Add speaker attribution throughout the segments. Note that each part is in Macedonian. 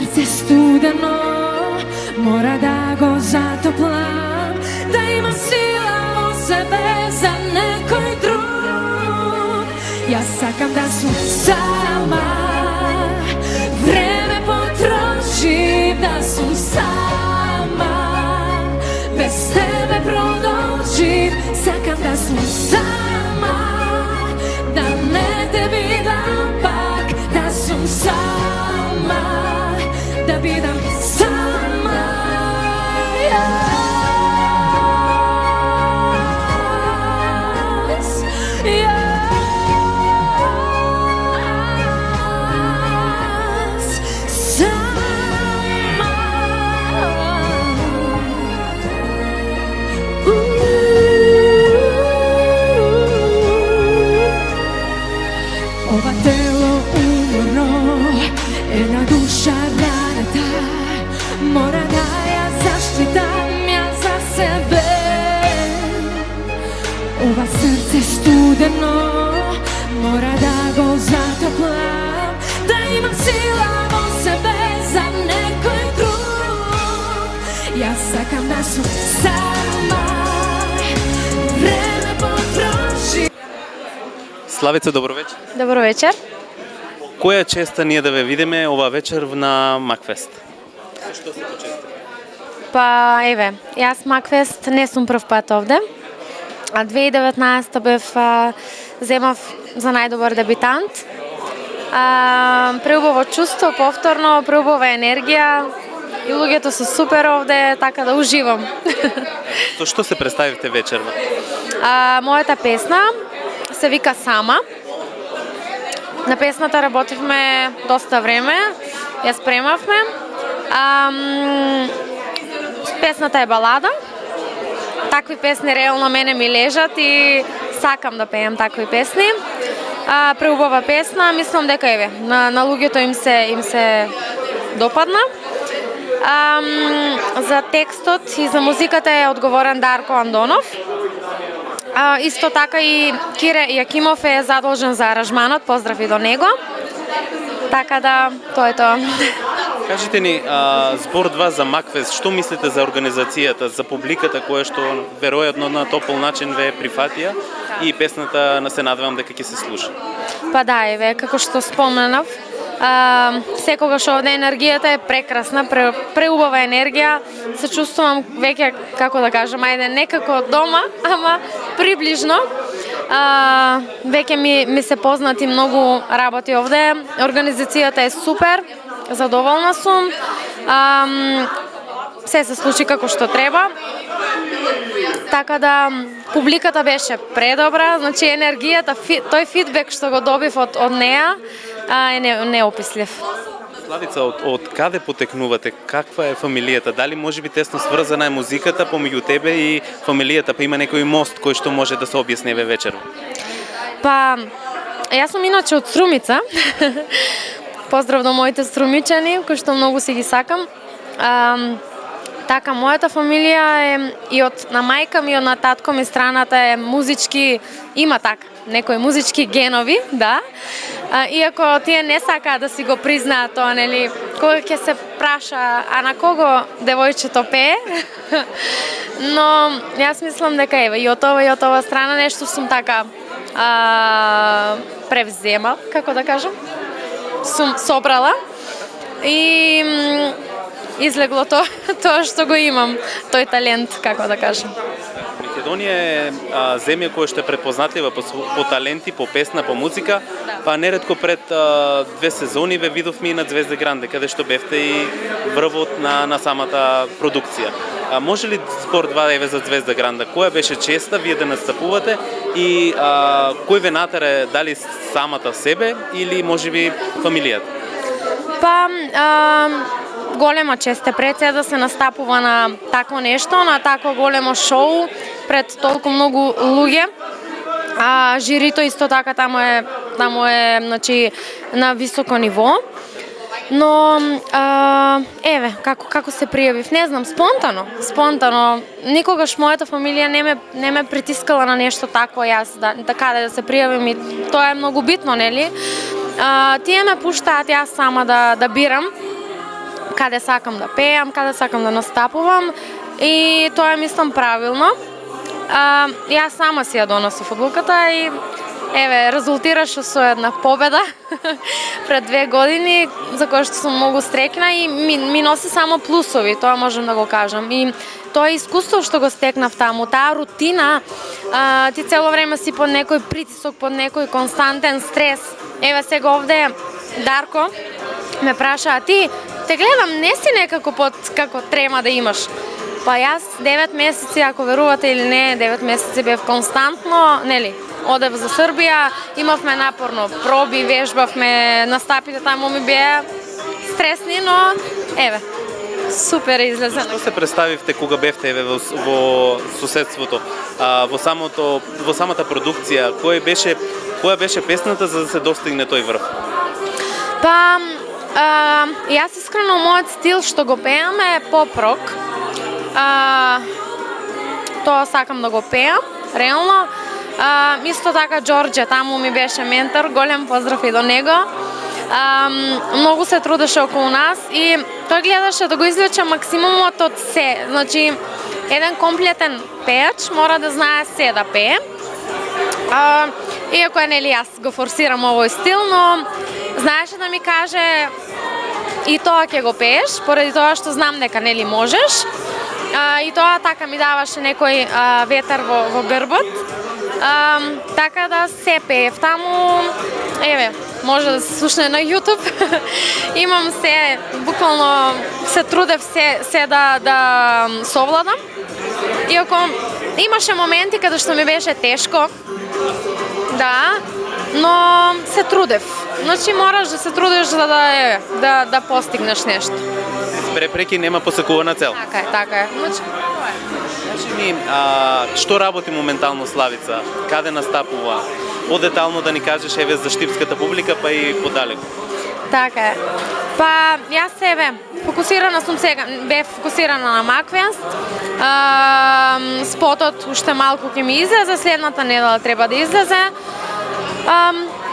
Speaker 1: srce studeno, mora da go zatoplam, da ima sila u sebe za nekoj drug. Ja sakam da sam sama, vreme potrošim da sam sama, bez tebe prodođim, sakam da sam sama, da ne te vidim pak, da sam sama, da vidim sama. Ova telo umorno, ena duša ranata, mora da ja zaštitam ja za sebe. Ova srce studeno, mora da go zatoplam, da imam sila u sebe za nekoj drug. Ja sakam da sam sama, vreme potroši.
Speaker 2: Славица, добро вечер.
Speaker 3: Добро вечер.
Speaker 2: Која честа ние да ве видиме ова вечер на Макфест? Што се почести?
Speaker 3: Па еве, јас Макфест не сум прв пат овде. А 2019 бев земав за најдобар дебитант. Преубаво чувство, повторно, преубава енергија и луѓето се супер овде, така да уживам.
Speaker 2: Со што се представивте вечерва?
Speaker 3: Мојата песна се вика Сама. На песната работивме доста време, ја спремавме. Песната е балада. Такви песни реално мене ми лежат и сакам да пеем такви песни. Преубава песна, мислам дека еве на луѓето им се допадна. За текстот и за музиката е одговорен Дарко Андонов. Исто така и Кире Јакимов е задолжен за аранжманот, поздрав и до него. Така да, тоа е тоа.
Speaker 2: Кажете ни, збор 2 за Макфест, што мислите за организацијата, за публиката која што веројатно на топол начин ве прифатија и песната се надевам дека ќе се слуша?
Speaker 3: Па да, еве, како што споменав, секогаш овде енергијата е прекрасна, преубава енергија, се чувствувам веќе, како да кажам, ајде, некако дома, ама приближно. Веќе ми се познати многу работи овде, организацијата е супер, задоволна сум, се случи како што треба. Така да, публиката беше предобра, значи енергијата, тој фидбек што го добив од неа е неопислив.
Speaker 2: Славица, од каде потекнувате? Каква е фамилијата? Дали може би тесно сврзана е музиката помеѓу тебе и фамилијата, па има некој мост кој што може да се објасневе вечер?
Speaker 3: Па, јас сум иначе од Струмица. Поздрав до моите струмичани, кои што многу си ги сакам. Така, мојата фамилија е и на мајка ми и на татко ми страната е музички, има така, некои музички генови, да. Иако тие не сакаат да си го признаат тоа, нели, кога ќе се праша, а на кого девојчето пее, но јас мислам дека еве и од ова страна нешто сум така превзема, како да кажам, сум собрала и излегло тоа што го имам, тој талент, како да кажам.
Speaker 2: Македонија е земја која што е препознатлива по таленти, по песна, по музика, па неретко пред 2 сезони ве видовме и на Звезда Гранде, каде што бевте и врвот на самата продукција. Може ли збор 2 еве за Звезда Гранда? Која беше честа вие да настапувате и кој ве натера, дали самата себе или можеби фамилијата?
Speaker 3: Па, голема чест е пред се да се настапува на такво нешто, на такво големо шоу пред толку многу луѓе. Жирито исто така таму е значи на високо ниво. Но еве како се пријавив, не знам, спонтано. Никогаш мојата фамилија не ме притискала на нешто такво, јас каде да се пријавим и тоа е многу битно, нели? Тие ме пуштаат јас сама да бирам. каде сакам да пеам, каде сакам да настапувам и тоа мислам правилно. Јас сама си ја донесов одлуката и еве, резултираше со една победа пред 2 години, за која што сум многу стрекна и ми носи само плусови, тоа можам да го кажам. И тоа искуство што го стекнав таму, таа рутина, ти цело време си под некој притисок, под некој константен стрес. Еве сега овде Дарко ме праша, а ти те гледам, не си некако под како трема да имаш. Па јас 9 месеци, ако верувате или не, 9 месеци бев константно, нели, одев за Србија, имавме напорно проби, вежбавме, настапите таму ми беа стресни, но еве, супер излезе.
Speaker 2: Што се представивте кога бевте еве во соседството? Во самата продукција, која беше песната за да се достигне тој врв?
Speaker 3: Па, јас искрено мојот стил што го пеам е поп-рок. Тоа сакам да го пеам, реално. Исто така Џорџе таму ми беше ментор, голем поздрав и до него. Многу се трудеше околу нас и тој гледаше да го извлече максимумот од се. Значи, еден комплетен пеач мора да знае се да пее. Иако нели јас го форсирам овој стил, но знаеше да ми каже и тоа ќе го пееш, поради тоа што знам дека нели можеш. И тоа така ми даваше некој ветер во грбот. Така да се пеев таму, еве, може да се слушне на YouTube. Имам се, буквално се трудев се да совладам. Иако имаше моменти каде што ми беше тешко, да, но се трудев. Значи мораш да се трудиш за да постигнеш нешто.
Speaker 2: Препреки нема посекувана цел.
Speaker 3: Така е. Значи
Speaker 2: ми, што работи моментално Славица? Каде настапува? Подетално да ни кажеш еве за штипската публика, па и подалеку.
Speaker 3: Така е. Па јас еве фокусирана сум сега, бев фокусирана на Маквест. Спотот уште малку ќе ми излезе, следната недела треба да излезе.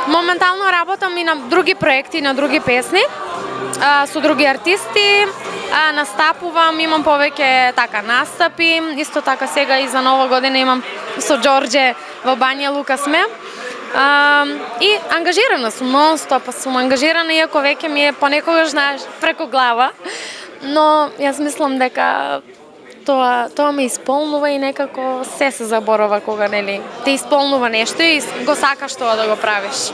Speaker 3: Моментално работам и на други проекти, на други песни, со други артисти. Настапувам, имам повеќе така настапи, исто така сега и за Нова година имам со Џорџе во Бања Лука сме. И ангажирана сум, нон-стоп сум ангажирана, иако веќе ми е понекогаш, знаеш, преку глава, но јас мислам дека тоа ме исполнува и некако се заборава кога нели те исполнува нешто и го сакаш тоа да го правиш.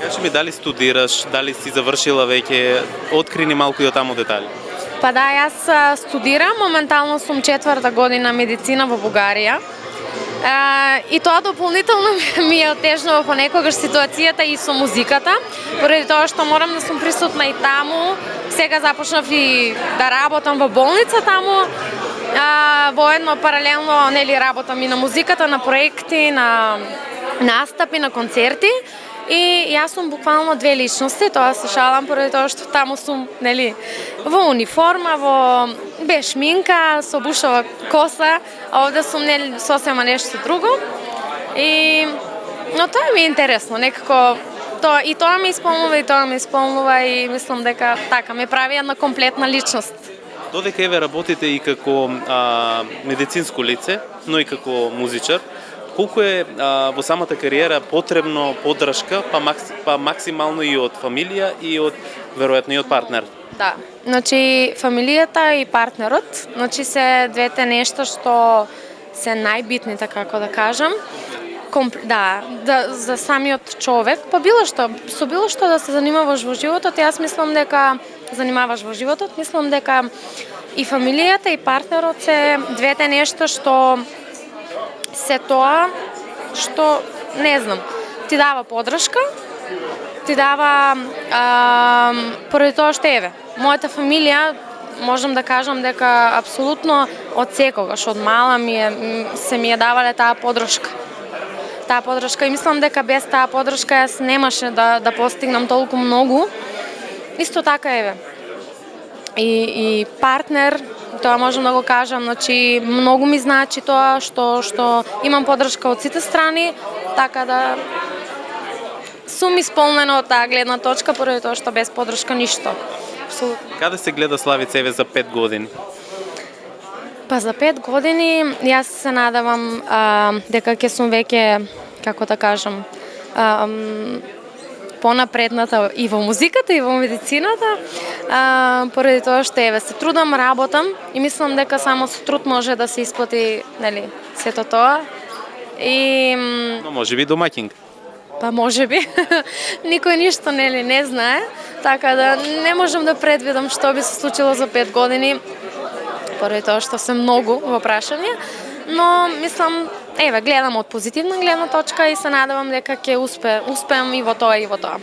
Speaker 2: Кажи ми, дали студираш, дали си завршила веќе, откри ни малку и од таму детали.
Speaker 3: Па да, јас студирам, моментално сум 4-та година медицина во Бугарија. И тоа дополнително ми е отежнува понекогаш ситуацијата и со музиката, поради тоа што морам да сум присутна и таму. Сега започнав и да работам во болница таму. Воедно паралелно нели работам и на музиката, на проекти, на настапи, на концерти. И јас сум буквално две личности, тоа се шалам поради тоа што таму сум нели во униформа, без шминка, со бушова коса, а овде сум нели сосема нешто друго. Но тоа ми е интересно, некако тоа ме исполнува и мислам дека така ме прави една комплетна личност.
Speaker 2: Додека еве работите и како медицинско лице, но и како музичар, колку е во самата кариера потребно поддршка, па максимално и од фамилија и од веројатно и од партнер?
Speaker 3: Да, значи фамилијата и партнерот, значи се двете нешта што се најбитните, како да кажам. За самиот човек, па со било што да се занимаваш во животот, јас мислам дека мислам дека и фамилијата и партнерот се двете нешта што се тоа што, не знам, ти дава поддршка, ти дава, поради тоа што еве, мојата фамилија, можам да кажам дека апсолутно од секогаш, од мала се ми е давале таа поддршка. И мислам дека без таа поддршка јас немаше да постигнам толку многу. Исто така еве. И партнер, тоа можам да го кажам, значи многу ми значи тоа што имам поддршка од сите страни, така да сум исполнена од таа гледна точка, поради тоа што без поддршка ништо. апсолутно.
Speaker 2: Каде се гледа Славица еве за 5 години?
Speaker 3: Па за 5 години јас се надевам дека ќе сум веќе, како да кажам, понапредната и во музиката и во медицината, поради тоа што еве се трудам, работам и мислам дека само со труд може да се исплати, нели, сето тоа. И
Speaker 2: Но можеби домаќинка.
Speaker 3: па можеби никој ништо нели не знае, така да не можам да предвидам што би се случило за 5 години, поради тоа што се многу во прашање, но мислам, еве, гледам од позитивна гледна точка и се надевам дека ќе успеам и во тоа и во тоа.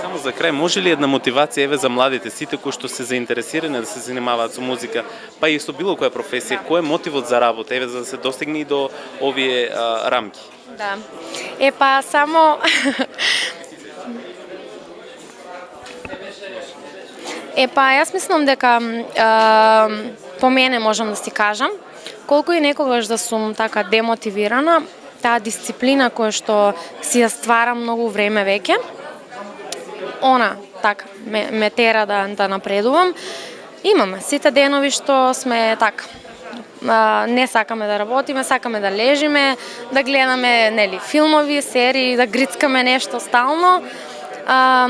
Speaker 2: Само за крај, може ли една мотивација еве за младите, сите кои што се заинтересирани да се занимаваат со музика, па и со било која професија, кој е мотивот за работа, еве за да се достигне и до овие рамки?
Speaker 3: Да. Па само па јас мислам дека по мене можам да си кажам, колку и некогаш да сум така демотивирана, таа дисциплина која што си ја стварам многу време веќе, она така ме тера да напредувам. Имаме сите денови што сме така, не сакаме да работиме, сакаме да лежиме, да гледаме нели филмови, серии, да грицкаме нешто стално.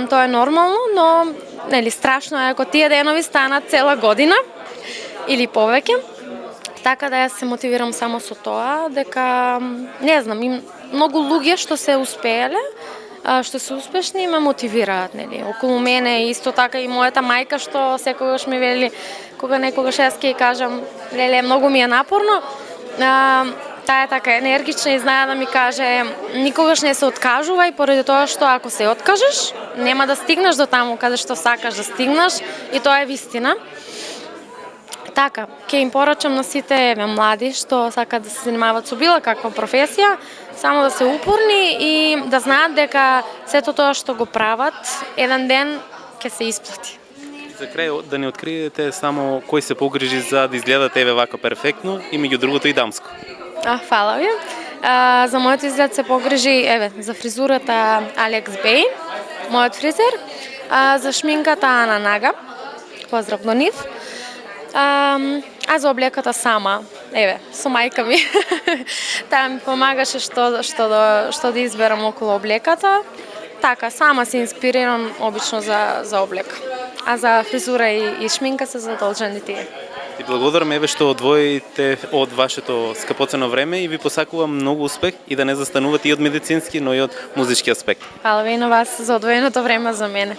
Speaker 3: Тоа е нормално, но нели страшно е ако тие денови станат цела година или повеќе. Така да јас се мотивирам само со тоа дека не знам, им многу луѓе што се успееле, што се успешни ме мотивираат, нели. Околу мене исто така и мојата мајка што секогаш ми вели кога некогаш јас ќе кажам леле многу ми е напорно, таа е така енергична и знае да ми каже никогаш не се откажувај поради тоа што ако се откажеш нема да стигнеш до таму каде што сакаш да стигнеш и тоа е вистина. Така, ќе им порачам на сите млади што сакаат да се занимаваат со била каква професија, само да се упорни и да знаат дека сето тоа што го прават, еден ден ќе се исплати.
Speaker 2: За крај да не откриете само кој се погрижи за да изгледате еве вака перфектно и меѓу другото и дамско.
Speaker 3: Фала ви. За мојот изглед се погрижи, еве, за фризурата Алекс Бей, мојот фризер, за шминката Ана Нага, поздрав до нив, а за облеката сама, еве, со мајка ми. Таа ми помагаше што да изберам околу облеката. Така, сама се инспирирам обично за облека. А за фризура и шминка се задолжени тие.
Speaker 2: И благодарам еве што одвоите од вашето скъпоценно време и ви посакувам многу успех и да не застанувате и од медицински, но и од музички аспект.
Speaker 3: Фала ви на вас за одвоеното време за мене.